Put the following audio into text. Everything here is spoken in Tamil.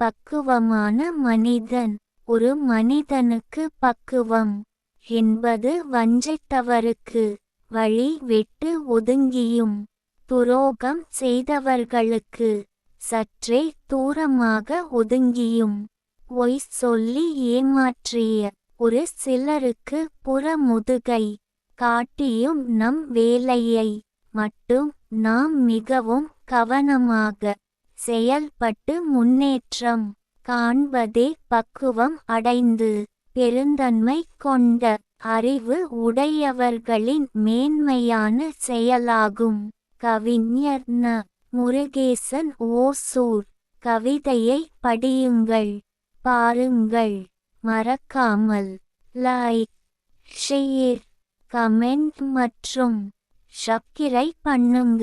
பக்குவமான மனிதன். ஒரு மனிதனுக்கு பக்குவம் என்பது வஞ்சித்தவருக்கு வழி விட்டு ஒதுங்கியும் துரோகம் செய்தவர்களுக்கு சற்றே தூரமாக ஒதுங்கியும் பொய் சொல்லி ஏமாற்றிய ஒரு சிலருக்கு புறமுதுகை காட்டியும் நம் வேலையை மட்டும் நாம் மிகவும் கவனமாக செயல்பட்டு முன்னேற்றம் காண்பதே பக்குவம் அடைந்து பெருந்தன்மை கொண்ட அறிவு உடையவர்களின் மேன்மையான செயலாகும். கவிஞர் ந. முருகேசன் ஓசூர். கவிதையை படியுங்கள், பாருங்கள். மறக்காமல் லைக், ஷேர், கமெண்ட் மற்றும் சப்ஸ்கிரைப் பண்ணுங்க.